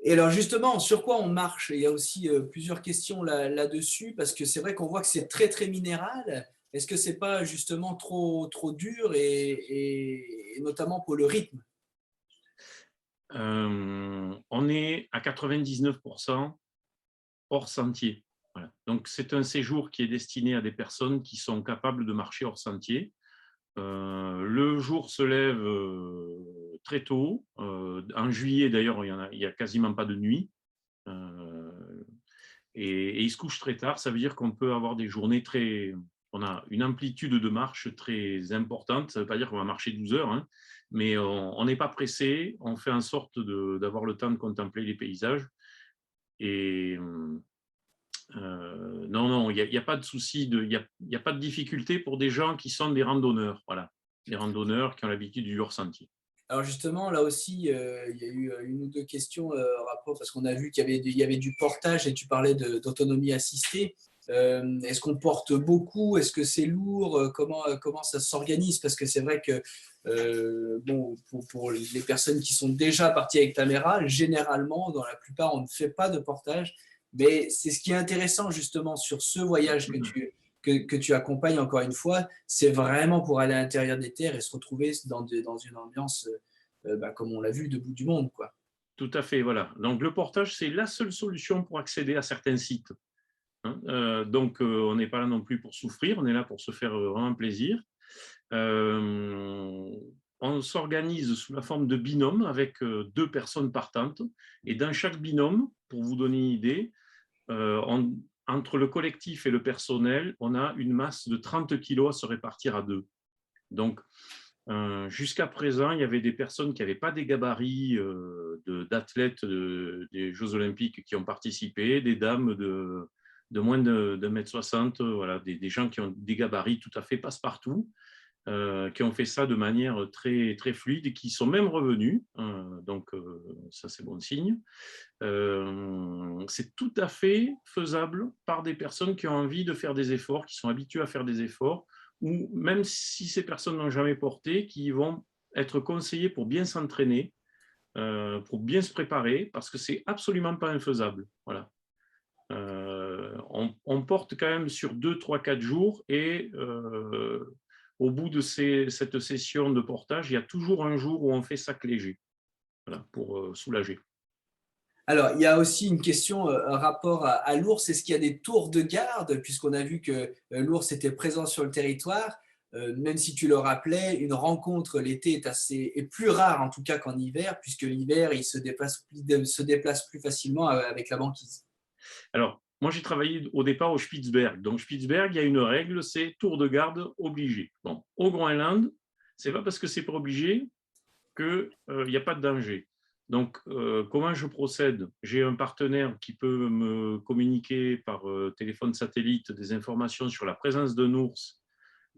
Et alors justement, sur quoi on marche? Il y a aussi plusieurs questions là-dessus, parce que c'est vrai qu'on voit que c'est très minéral. Est-ce que c'est pas justement trop dur et notamment pour le rythme? On est à 99% hors sentier. Voilà. Donc c'est un séjour qui est destiné à des personnes qui sont capables de marcher hors sentier. Le jour se lève très tôt. En juillet, d'ailleurs, il n'y a quasiment pas de nuit. Et il se couche très tard. Ça veut dire qu'on peut avoir des journées On a une amplitude de marche très importante. Ça ne veut pas dire qu'on va marcher 12 heures, hein, mais on n'est pas pressé. On fait en sorte d'avoir le temps de contempler les paysages. Et non, il n'y a pas de souci, il n'y a pas de difficulté pour des gens qui sont des randonneurs. Voilà, des randonneurs qui ont l'habitude du hors-sentier. Alors justement, là aussi, il y a eu une ou deux questions en rapport, parce qu'on a vu il y avait du portage et tu parlais d'autonomie assistée. Est-ce qu'on porte beaucoup? Est-ce que c'est lourd? Comment ça s'organise? Parce que c'est vrai que bon, pour les personnes qui sont déjà parties avec Tamera, généralement, dans la plupart, on ne fait pas de portage. Mais c'est ce qui est intéressant justement sur ce voyage que tu accompagnes encore une fois, c'est vraiment pour aller à l'intérieur des terres et se retrouver dans une ambiance, bah, comme on l'a vu, de bout du monde, quoi. Tout à fait, voilà. Donc le portage, c'est la seule solution pour accéder à certains sites. Hein. Donc on n'est pas là non plus pour souffrir, on est là pour se faire vraiment plaisir. On s'organise sous la forme de binôme avec 2 personnes partantes. Et dans chaque binôme, pour vous donner une idée, entre le collectif et le personnel, on a une masse de 30 kilos à se répartir à 2. Donc, jusqu'à présent, il y avait des personnes qui n'avaient pas des gabarits d'athlètes des Jeux Olympiques qui ont participé, des dames de moins de 1,60 m, voilà, des gens qui ont des gabarits tout à fait passe-partout, qui ont fait ça de manière très fluide et qui sont même revenus. Donc, ça, c'est bon signe. C'est tout à fait faisable par des personnes qui ont envie de faire des efforts, qui sont habituées à faire des efforts, ou même si ces personnes n'ont jamais porté, qui vont être conseillées pour bien s'entraîner, pour bien se préparer, parce que c'est absolument pas infaisable. Voilà. On porte quand même sur 2, 3, 4 jours et au bout de cette session de portage, il y a toujours un jour où on fait sac léger, voilà, pour soulager. Alors, il y a aussi une question, un rapport à l'ours. Est-ce qu'il y a des tours de garde? Puisqu'on a vu que l'ours était présent sur le territoire. Même si tu le rappelais, une rencontre l'été est plus rare en tout cas qu'en hiver, puisque l'hiver, il se déplace plus facilement avec la banquise. Alors, moi, j'ai travaillé au départ au Spitzberg. Donc, Spitzberg, il y a une règle, c'est tour de garde obligé. Bon, au Groenland, c'est pas parce que c'est pas obligé qu'il n'y a pas de danger. Donc, comment je procède? J'ai un partenaire qui peut me communiquer par téléphone satellite des informations sur la présence d'un ours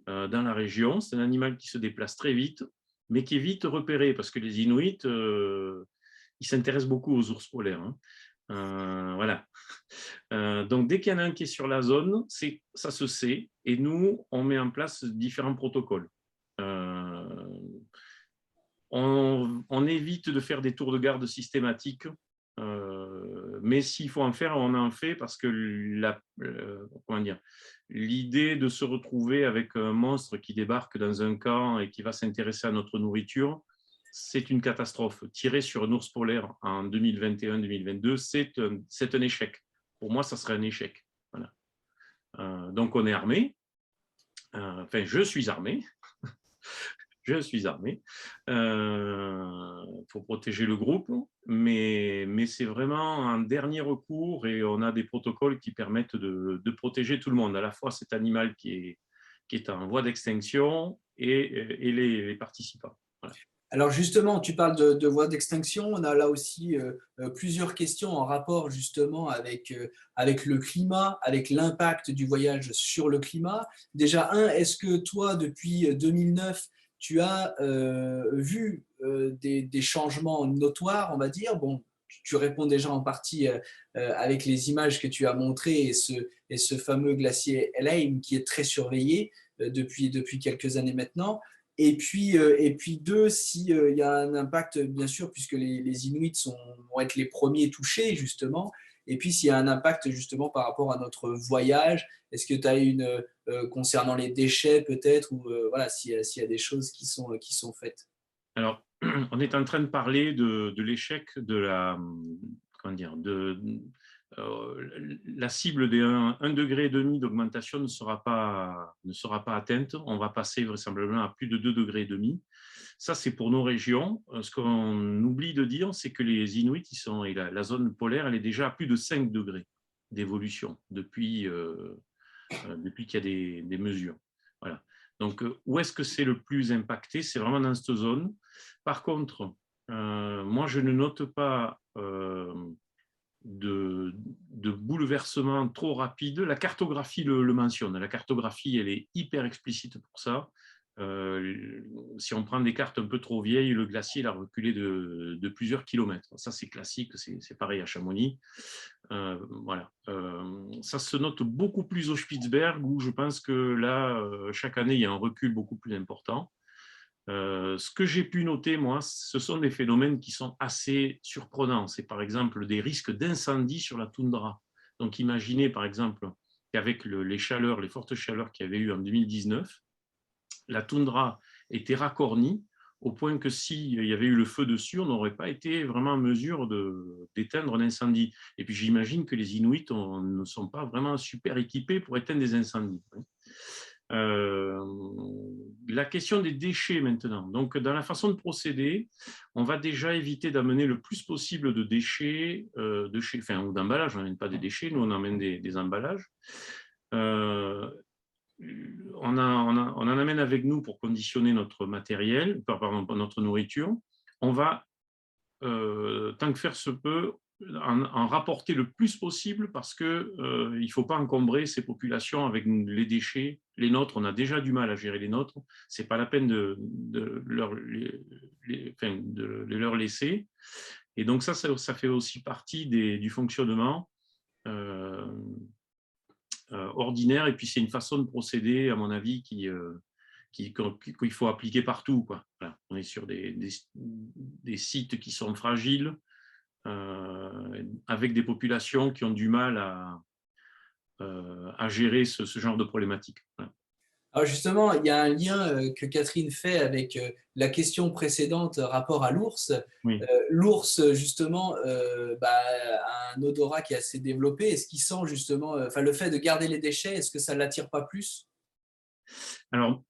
dans la région. C'est un animal qui se déplace très vite, mais qui est vite repéré parce que les Inuits, ils s'intéressent beaucoup aux ours polaires. Hein. Voilà. Donc, dès qu'il y en a un qui est sur la zone, ça se sait et nous, on met en place différents protocoles. on évite de faire des tours de garde systématiques, mais s'il faut en faire, on en fait parce que comment dire, l'idée de se retrouver avec un monstre qui débarque dans un camp et qui va s'intéresser à notre nourriture, c'est une catastrophe. Tirer sur un ours polaire en 2021-2022, c'est un échec. Pour moi, ça serait un échec. Voilà. Donc, on est armé. Enfin, je suis armé. Je suis armé. Faut protéger le groupe, mais c'est vraiment un dernier recours et on a des protocoles qui permettent de protéger tout le monde, à la fois cet animal qui est en voie d'extinction et les participants. Voilà. Alors justement, tu parles de voies d'extinction. On a là aussi plusieurs questions en rapport justement avec le climat, avec l'impact du voyage sur le climat. Déjà, est-ce que toi, depuis 2009, tu as vu des changements notoires, on va dire? Bon, tu réponds déjà en partie avec les images que tu as montrées et ce fameux glacier Helheim qui est très surveillé depuis quelques années maintenant. Et puis deux, s'il y a un impact, bien sûr, puisque les Inuits vont être les premiers touchés, justement, et puis s'il y a un impact, justement, par rapport à notre voyage, est-ce que tu as concernant les déchets, peut-être, ou voilà, s'il y a des choses qui sont faites? Alors, on est en train de parler de l'échec de comment dire, la cible des 1,5 degré d'augmentation ne sera pas atteinte. On va passer vraisemblablement à plus de 2,5 degrés. Ça, c'est pour nos régions. Ce qu'on oublie de dire, c'est que les Inuits, et la zone polaire, elle est déjà à plus de 5 degrés d'évolution depuis qu'il y a des mesures. Voilà. Donc, où est-ce que c'est le plus impacté? C'est vraiment dans cette zone. Par contre, moi, je ne note pas de bouleversement trop rapide. La cartographie le mentionne. La cartographie, elle est hyper explicite pour ça. Si on prend des cartes un peu trop vieilles, le glacier il a reculé de plusieurs kilomètres. Ça, c'est classique, c'est pareil à Chamonix. Voilà. Ça se note beaucoup plus au Spitzberg, où je pense que là, chaque année, il y a un recul beaucoup plus important. Ce que j'ai pu noter, moi, ce sont des phénomènes qui sont assez surprenants. C'est par exemple des risques d'incendie sur la toundra. Donc imaginez par exemple qu'avec les fortes chaleurs qu'il y avait eu en 2019, la toundra était racornie au point que s'il y avait eu le feu dessus, on n'aurait pas été vraiment en mesure d'éteindre un incendie. Et puis j'imagine que les Inuits ne sont pas vraiment super équipés pour éteindre des incendies. La question des déchets maintenant. Donc, dans la façon de procéder, on va déjà éviter d'amener le plus possible de déchets, ou d'emballages. On n'amène pas des déchets, nous on emmène des emballages. On en amène avec nous pour conditionner notre matériel, pardon, notre nourriture. On va, tant que faire se peut, en rapporter le plus possible parce qu'il ne faut pas encombrer ces populations avec les déchets. Les nôtres, on a déjà du mal à gérer les nôtres. Ce n'est pas la peine de leur laisser. Et donc ça fait aussi partie du fonctionnement ordinaire. Et puis c'est une façon de procéder, à mon avis, qu'il faut appliquer partout, quoi. Voilà. On est sur des sites qui sont fragiles, avec des populations qui ont du mal à gérer ce genre de problématique. Voilà. Alors justement, il y a un lien que Catherine fait avec la question précédente rapport à l'ours. Oui. L'ours, justement, a un odorat qui est assez développé. Est-ce qu'il sent justement, le fait de garder les déchets, est-ce que ça ne l'attire pas plus? Alors,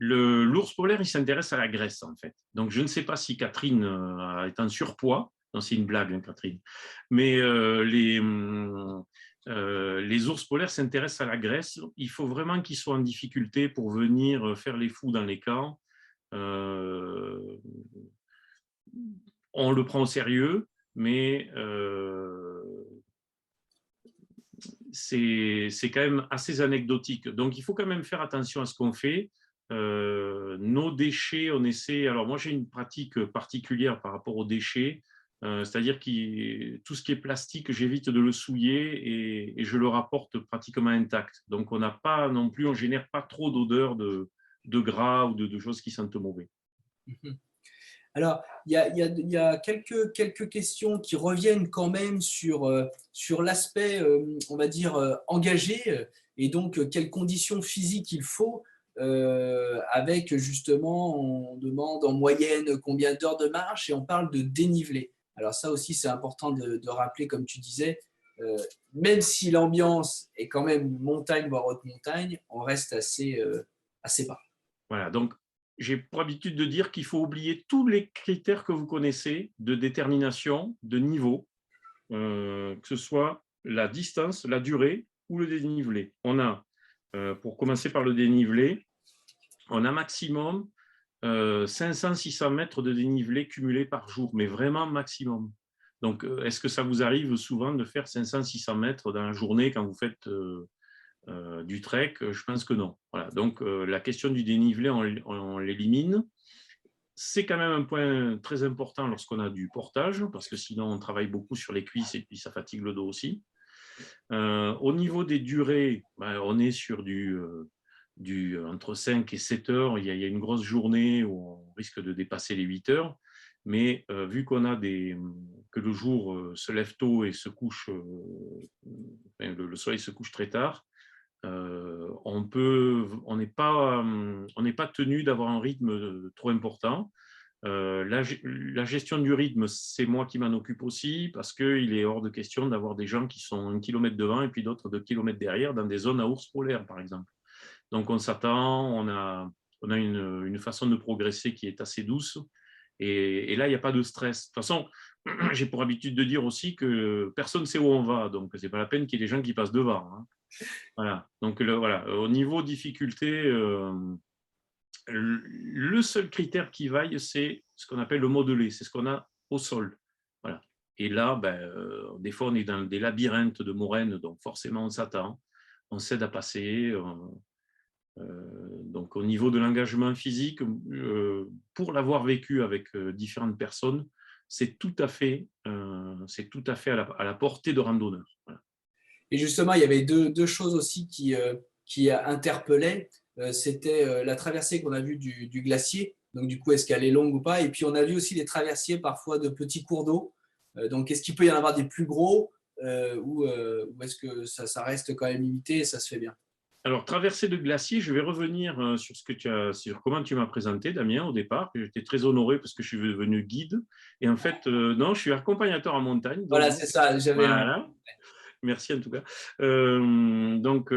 l'ours polaire, il s'intéresse à la graisse, en fait. Donc, je ne sais pas si Catherine est en surpoids. Non, c'est une blague, hein, Catherine. Mais les ours polaires s'intéressent à la graisse. Il faut vraiment qu'ils soient en difficulté pour venir faire les fous dans les camps. On le prend au sérieux, mais c'est quand même assez anecdotique. Donc, il faut quand même faire attention à ce qu'on fait. Nos déchets, on essaie… Alors, moi, j'ai une pratique particulière par rapport aux déchets. C'est-à-dire que tout ce qui est plastique, j'évite de le souiller et je le rapporte pratiquement intact. Donc, on n'a pas non plus, on génère pas trop d'odeur de gras ou de choses qui sentent mauvais. Alors, il y a quelques questions qui reviennent quand même sur l'aspect, on va dire, engagé, et donc quelles conditions physiques il faut, avec justement, on demande en moyenne combien d'heures de marche et on parle de dénivelé. Alors ça aussi, c'est important de rappeler, comme tu disais, euh, même si l'ambiance est quand même montagne, voire haute montagne, on reste assez bas. Voilà, donc j'ai pour habitude de dire qu'il faut oublier tous les critères que vous connaissez de détermination, de niveau, que ce soit la distance, la durée ou le dénivelé. On a, pour commencer par le dénivelé, on a maximum 500-600 mètres de dénivelé cumulé par jour, mais vraiment maximum. Donc, est-ce que ça vous arrive souvent de faire 500-600 mètres dans la journée quand vous faites du trek? Je pense que non. Voilà. Donc, la question du dénivelé, on l'élimine. C'est quand même un point très important lorsqu'on a du portage, parce que sinon, on travaille beaucoup sur les cuisses et puis ça fatigue le dos aussi. Au niveau des durées, ben, on est sur entre 5 et 7 heures. Il y a une grosse journée où on risque de dépasser les 8 heures. Mais vu qu'on a que le jour se lève tôt et se couche, enfin, le soleil se couche très tard, on n'est pas tenu d'avoir un rythme trop important. La gestion du rythme, c'est moi qui m'en occupe aussi parce qu'il est hors de question d'avoir des gens qui sont 1 kilomètre devant et puis d'autres 2 kilomètres derrière dans des zones à ours polaires, par exemple. Donc, on s'attend, on a une façon de progresser qui est assez douce. Et là, il n'y a pas de stress. De toute façon, j'ai pour habitude de dire aussi que personne ne sait où on va. Donc, ce n'est pas la peine qu'il y ait des gens qui passent devant. Hein. Voilà. Donc, voilà. Au niveau difficulté, le seul critère qui vaille, c'est ce qu'on appelle le modelé. C'est ce qu'on a au sol. Voilà. Et là, ben, des fois, on est dans des labyrinthes de moraines, donc forcément, on s'attend. On s'aide à passer. Donc, au niveau de l'engagement physique, pour l'avoir vécu avec différentes personnes, c'est tout à fait à la portée de randonneurs. Voilà. Et justement, il y avait deux choses aussi qui interpellaient. C'était la traversée qu'on a vue du glacier. Donc, du coup, est-ce qu'elle est longue ou pas? Et puis, on a vu aussi les traversiers parfois de petits cours d'eau. Donc, est-ce qu'il peut y en avoir des plus gros, ou est-ce que ça reste quand même limité et ça se fait bien? Alors, traversée de glacier, je vais revenir sur comment tu m'as présenté, Damien, au départ. J'étais très honoré parce que je suis devenu guide. Et en fait, non, je suis accompagnateur en montagne. Donc, Voilà, c'est ça. voilà. Merci en tout cas. Donc,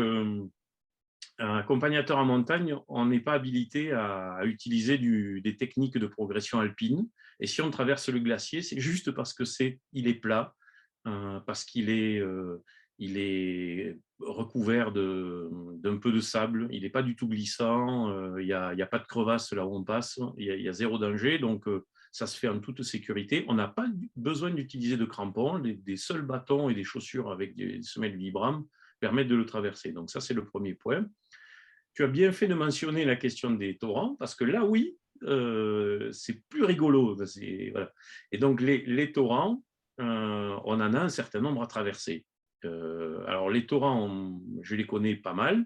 un accompagnateur en montagne, on n'est pas habilité à utiliser des techniques de progression alpine. Et si on traverse le glacier, c'est juste parce il est plat, parce il est recouvert d'un peu de sable. Il n'est pas du tout glissant. Il n'y a pas de crevasse là où on passe. Il y a zéro danger. Donc, ça se fait en toute sécurité. On n'a pas besoin d'utiliser de crampons. Des seuls bâtons et des chaussures avec des semelles Vibram permettent de le traverser. Donc, ça, c'est le premier point. Tu as bien fait de mentionner la question des torrents, parce que là, oui, c'est plus rigolo. Voilà. Et donc, les torrents, on en a un certain nombre à traverser. Alors, les torrents, je les connais pas mal.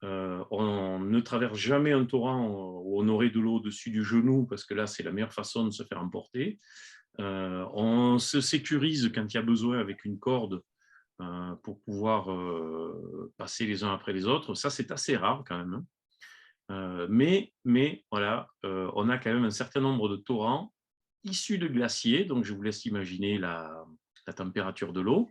On ne traverse jamais un torrent où on aurait de l'eau au-dessus du genou, parce que là, c'est la meilleure façon de se faire emporter. On se sécurise quand il y a besoin avec une corde pour pouvoir passer les uns après les autres. Ça, c'est assez rare quand même. Mais voilà, on a quand même un certain nombre de torrents issus de glaciers. Donc, je vous laisse imaginer la température de l'eau.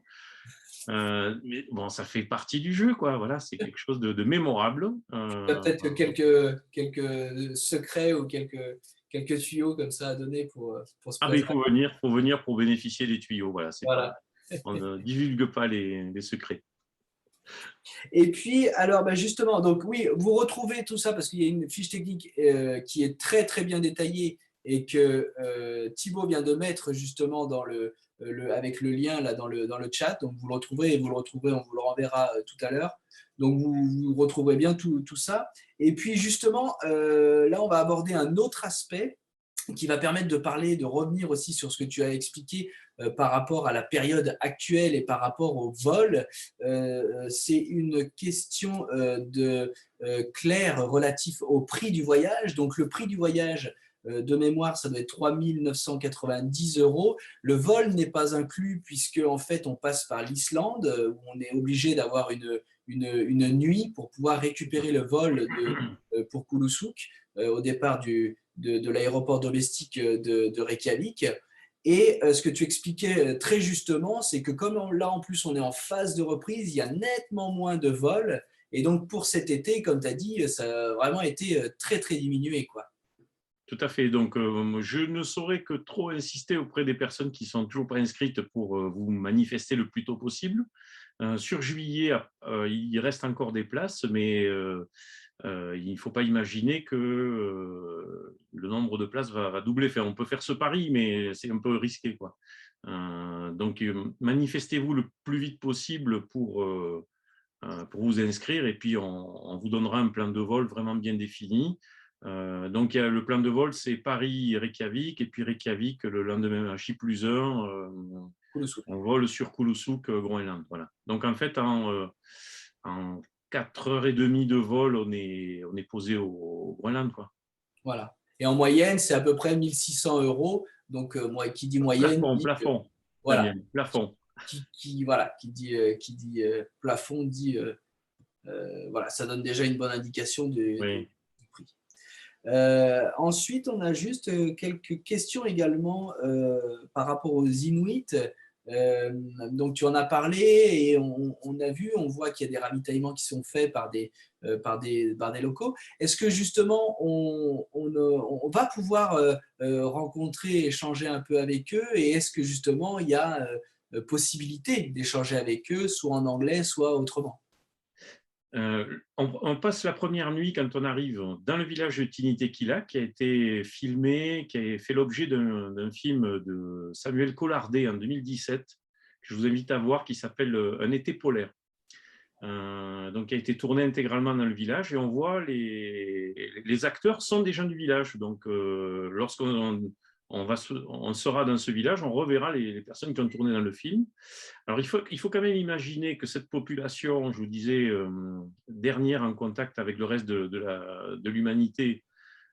Mais bon, ça fait partie du jeu, quoi. Voilà, c'est quelque chose de mémorable. Tu as peut-être quelques secrets ou quelques tuyaux comme ça à donner pour se Ah, mais il préparer. faut venir pour bénéficier des tuyaux. Voilà, Voilà. on ne divulgue pas les secrets. Et puis, alors bah, justement, donc oui, vous retrouvez tout ça parce qu'il y a une fiche technique qui est très très bien détaillée et que Thibaut vient de mettre justement avec le lien là dans le chat. Donc vous le retrouverez et vous le retrouverez, on vous le renverra tout à l'heure. Donc vous retrouverez bien tout ça. Et puis justement, là on va aborder un autre aspect qui va permettre de parler, de revenir aussi sur ce que tu as expliqué par rapport à la période actuelle et par rapport au vol. C'est une question de Claire relatif au prix du voyage. Donc le prix du voyage de mémoire, ça doit être 3 990 €. Le vol n'est pas inclus puisque en fait, on passe par l'Islande, où on est obligé d'avoir une nuit pour pouvoir récupérer le vol pour Kuluşuk, au départ de l'aéroport domestique de Reykjavik. Et ce que tu expliquais très justement, c'est que comme là, en plus, on est en phase de reprise, il y a nettement moins de vols. Et donc, pour cet été, comme tu as dit, ça a vraiment été très, très diminué, quoi. Tout à fait. Donc, je ne saurais que trop insister auprès des personnes qui sont toujours pas inscrites pour vous manifester le plus tôt possible. Sur juillet, il reste encore des places, mais il ne faut pas imaginer que le nombre de places va doubler. Enfin, on peut faire ce pari, mais c'est un peu risqué, quoi. Donc, manifestez-vous le plus vite possible pour vous inscrire et puis on vous donnera un plan de vol vraiment bien défini. Donc, il y a le plan de vol, c'est Paris-Reykjavik et puis Reykjavik le lendemain à J+1, Kuluşuk. on vole sur Kuluşuk, Groenland. Voilà. Donc, en fait, en 4h30 de vol, on est posé au Groenland, quoi. Voilà. Et en moyenne, c'est à peu près 1 600 €. Donc, moi, qui dit moyenne, Plafond, dit plafond, voilà. Daniel, plafond. Voilà, qui dit plafond, dit voilà, ça donne déjà une bonne indication Oui. du prix. Ensuite, on a juste quelques questions également par rapport aux Inuits. Euh, donc, tu en as parlé et on a vu, on voit qu'il y a des ravitaillements qui sont faits par des locaux. Est-ce que justement, on va pouvoir rencontrer, échanger un peu avec eux et est-ce que justement, il y a possibilité d'échanger avec eux, soit en anglais, soit autrement? On passe la première nuit quand on arrive dans le village de Tinitekila, qui a été filmé, qui a fait l'objet d'un film de Samuel Collardet en 2017, que je vous invite à voir, qui s'appelle Un été polaire. Donc, qui a été tourné intégralement dans le village et on voit les acteurs sont des gens du village. Donc, lorsqu'on on sera dans ce village, on reverra les personnes qui ont tourné dans le film. Alors, il faut quand même imaginer que cette population, je vous disais, dernière en contact avec le reste de l'humanité,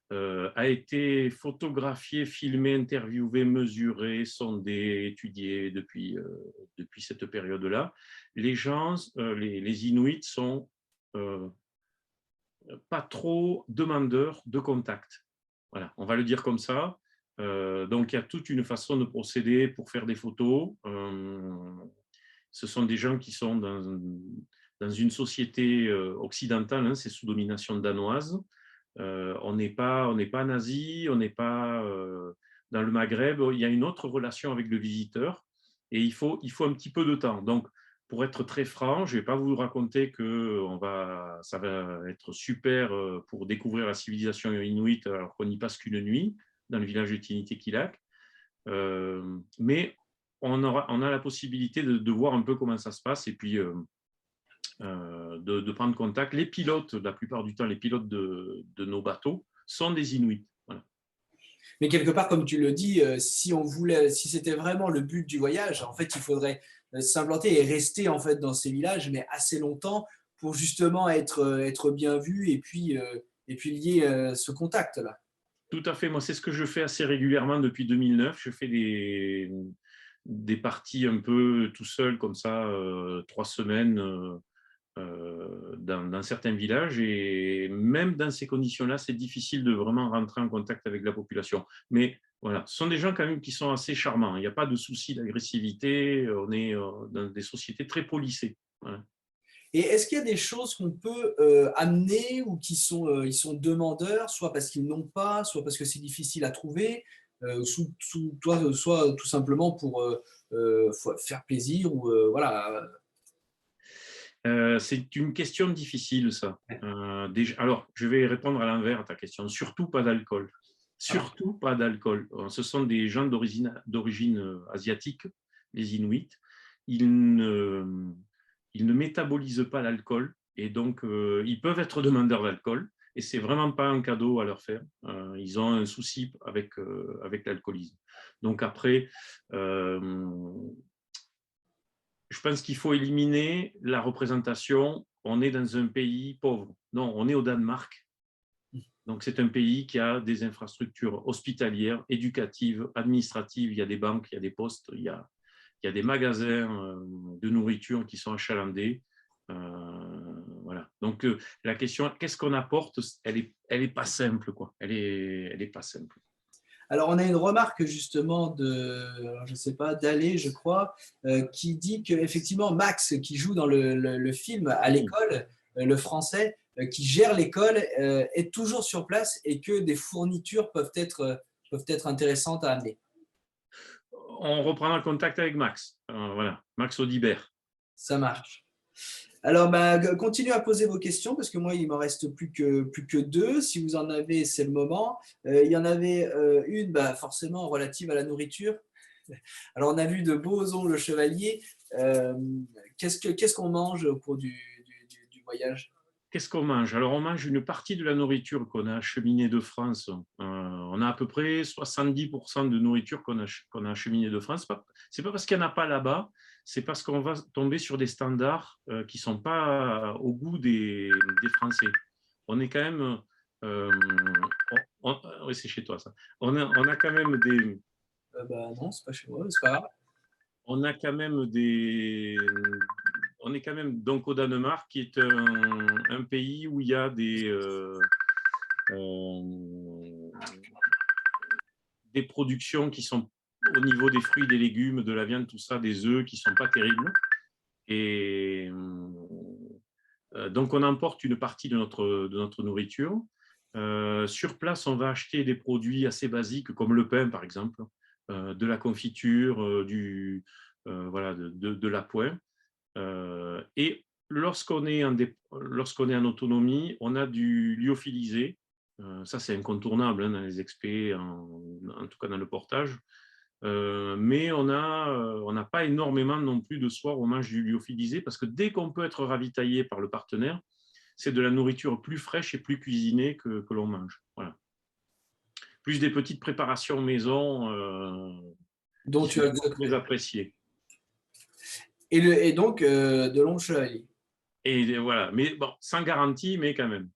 a été photographiée, filmée, interviewée, mesurée, sondée, étudiée depuis cette période-là. Les gens, les Inuits sont euh, pas trop demandeurs de contact. Voilà, on va le dire comme ça. Donc, il y a toute une façon de procéder pour faire des photos. Ce sont des gens qui sont dans une société occidentale, hein, c'est sous domination danoise. On n'est pas en Asie, on n'est pas dans le Maghreb. Il y a une autre relation avec le visiteur et il faut un petit peu de temps. Donc, pour être très franc, je ne vais pas vous raconter que ça va être super pour découvrir la civilisation inuite alors qu'on n'y passe qu'une nuit dans le village de Tinitekilak. Mais on a la possibilité de voir un peu comment ça se passe et puis de prendre contact. Les pilotes, la plupart du temps, les pilotes de nos bateaux sont des Inuits. Voilà. Mais quelque part, comme tu le dis, si c'était vraiment le but du voyage, en fait, il faudrait s'implanter et rester en fait dans ces villages, mais assez longtemps pour justement être bien vu et puis lier ce contact-là. Tout à fait. Moi, c'est ce que je fais assez régulièrement depuis 2009. Je fais des parties un peu tout seul, comme ça, 3 semaines dans certains villages. Et même dans ces conditions-là, c'est difficile de vraiment rentrer en contact avec la population. Mais voilà, ce sont des gens quand même qui sont assez charmants. Il n'y a pas de souci d'agressivité. On est dans des sociétés très policées. Voilà. Et est-ce qu'il y a des choses qu'on peut amener ou ils sont demandeurs, soit parce qu'ils n'ont pas, soit parce que c'est difficile à trouver, soit tout simplement pour faire plaisir ou voilà. C'est une question difficile, ça. Alors, je vais répondre à l'envers à ta question. Surtout pas d'alcool. Ah, Surtout pas d'alcool. Ce sont des gens d'origine asiatique, les Inuits. Ils ne, ils ne métabolisent pas l'alcool et donc ils peuvent être demandeurs d'alcool et c'est vraiment pas un cadeau à leur faire. Ils ont un souci avec l'alcoolisme. Donc après, je pense qu'il faut éliminer la représentation. On est dans un pays pauvre. Non, on est au Danemark. Donc, c'est un pays qui a des infrastructures hospitalières, éducatives, administratives. Il y a des banques, il y a des postes, il y a des magasins de nourriture qui sont achalandés. Voilà. Donc, la question, qu'est-ce qu'on apporte, elle est pas simple, quoi. Elle est pas simple. Alors, on a une remarque justement je sais pas, d'Alé, je crois, qui dit qu'effectivement, Max, qui joue dans le film à l'école, le français, qui gère l'école, est toujours sur place et que des fournitures peuvent être intéressantes à amener. On reprendra le contact avec Max. Voilà, Max Audibert. Ça marche. Alors, bah, continuez à poser vos questions parce que moi, il m'en reste plus que deux. Si vous en avez, c'est le moment. Il y en avait une, bah, forcément, relative à la nourriture. Alors, on a vu de beaux ongles chevaliers. Qu'est-ce qu'on mange au cours du voyage? Qu'est-ce qu'on mange? Alors, on mange une partie de la nourriture qu'on a acheminée de France. On a à peu près 70% de nourriture qu'on a acheminée de France. Ce n'est pas parce qu'il n'y en a pas là-bas, c'est parce qu'on va tomber sur des standards qui ne sont pas au goût des Français. On est quand même... oui, c'est chez toi, ça. On a quand même des... Bah, non, c'est pas chez moi, c'est pas grave. On a quand même on est quand même donc au Danemark, qui est un pays où il y a des productions qui sont au niveau des fruits, des légumes, de la viande, tout ça, des œufs qui ne sont pas terribles. Et donc, on emporte une partie de notre nourriture. Sur place, on va acheter des produits assez basiques comme le pain, par exemple, de la confiture, voilà, de la poêle. Et lorsqu'on est en autonomie, on a du lyophilisé. Ça, c'est incontournable dans les expés, en tout cas dans le portage. Mais on n'a pas énormément non plus de soir où on mange du lyophilisé parce que dès qu'on peut être ravitaillé par le partenaire, c'est de la nourriture plus fraîche et plus cuisinée que l'on mange. Voilà. Plus des petites préparations maison Dont qui tu sont as le très secret. appréciées. Et donc, de l'ongle chevalier. Et voilà, mais bon, sans garantie, mais quand même.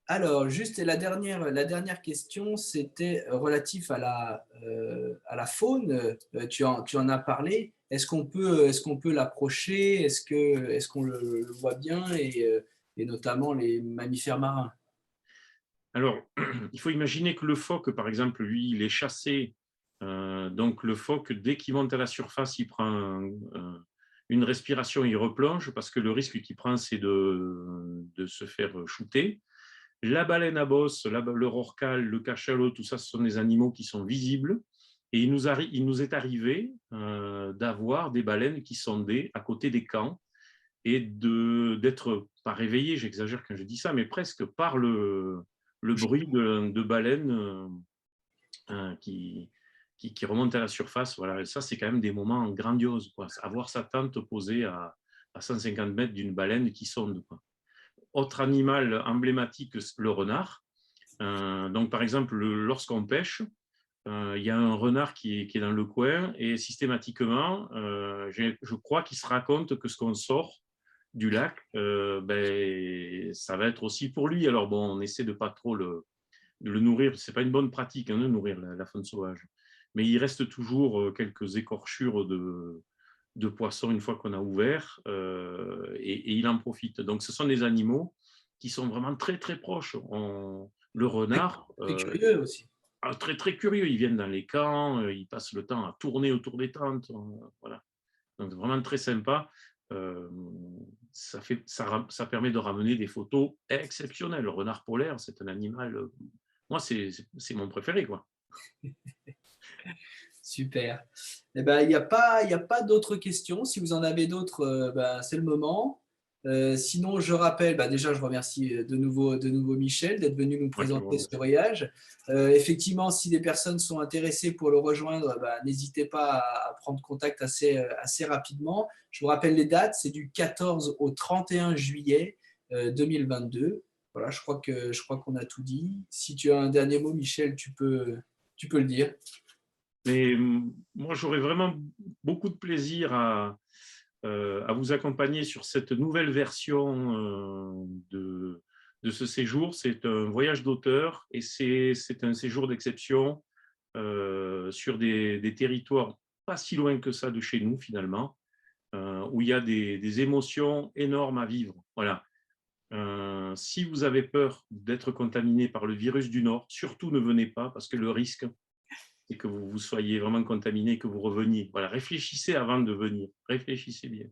Alors, juste la dernière question, c'était relatif à la faune. Tu en as parlé. Est-ce qu'on peut l'approcher? Est-ce qu'on le voit bien et notamment les mammifères marins? Alors, il faut imaginer que le phoque, par exemple, lui, il est chassé. Donc, le phoque, dès qu'il monte à la surface, il prend une respiration, il replonge parce que le risque qu'il prend, c'est de se faire shooter. La baleine à bosse, le rorqual, le cachalot, tout ça, ce sont des animaux qui sont visibles. Et il nous est arrivé d'avoir des baleines qui sondaient à côté des camps et d'être, pas réveillés, j'exagère quand je dis ça, mais presque par le bruit de baleines qui remontent à la surface. Voilà. Et ça, c'est quand même des moments grandioses, quoi. Avoir sa tente posée à 150 mètres d'une baleine qui sonde, quoi. Autre animal emblématique, le renard. Donc, par exemple, lorsqu'on pêche, il y a un renard qui est dans le coin et systématiquement, je crois qu'il se raconte que ce qu'on sort du lac, ben, ça va être aussi pour lui. Alors, bon, on essaie de pas trop de le nourrir. Ce n'est pas une bonne pratique, hein, de nourrir la faune sauvage. Mais il reste toujours quelques écorchures de poissons une fois qu'on a ouvert et il en profite. Donc, ce sont des animaux qui sont vraiment très, très proches. Le renard, C'est curieux aussi. très, très curieux. Ils viennent dans les camps, ils passent le temps à tourner autour des tentes. Voilà. Donc, vraiment très sympa. Ça permet de ramener des photos exceptionnelles. Le renard polaire, c'est un animal, moi, c'est mon préféré, quoi. Super. Eh ben, il y a pas d'autres questions. Si vous en avez d'autres, ben, c'est le moment. Sinon, je rappelle, bah déjà, je remercie de nouveau Michel d'être venu nous Moi qui vous présenter ce remercie. voyage. Effectivement, si des personnes sont intéressées pour le rejoindre, bah, n'hésitez pas à prendre contact assez rapidement. Je vous rappelle les dates, c'est du 14 au 31 juillet 2022. Voilà, je crois qu'on a tout dit. Si tu as un dernier mot, Michel, tu peux le dire. Mais moi, j'aurais vraiment beaucoup de plaisir à vous accompagner sur cette nouvelle version de ce séjour. C'est un voyage d'auteur et c'est un séjour d'exception sur des territoires pas si loin que ça de chez nous finalement, où il y a des émotions énormes à vivre. Voilà. Si vous avez peur d'être contaminé par le virus du Nord, surtout ne venez pas parce que le risque, c'est que vous soyez vraiment contaminé et que vous reveniez. Voilà, réfléchissez avant de venir. Réfléchissez bien.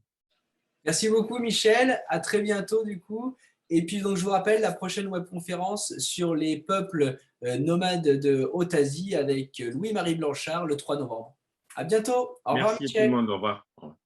Merci beaucoup, Michel. À très bientôt, du coup. Et puis, donc, je vous rappelle la prochaine webconférence sur les peuples nomades de Haute-Asie avec Louis-Marie Blanchard le 3 novembre. À bientôt. Au revoir, Merci à tout le Michel. monde. Au revoir. Au revoir.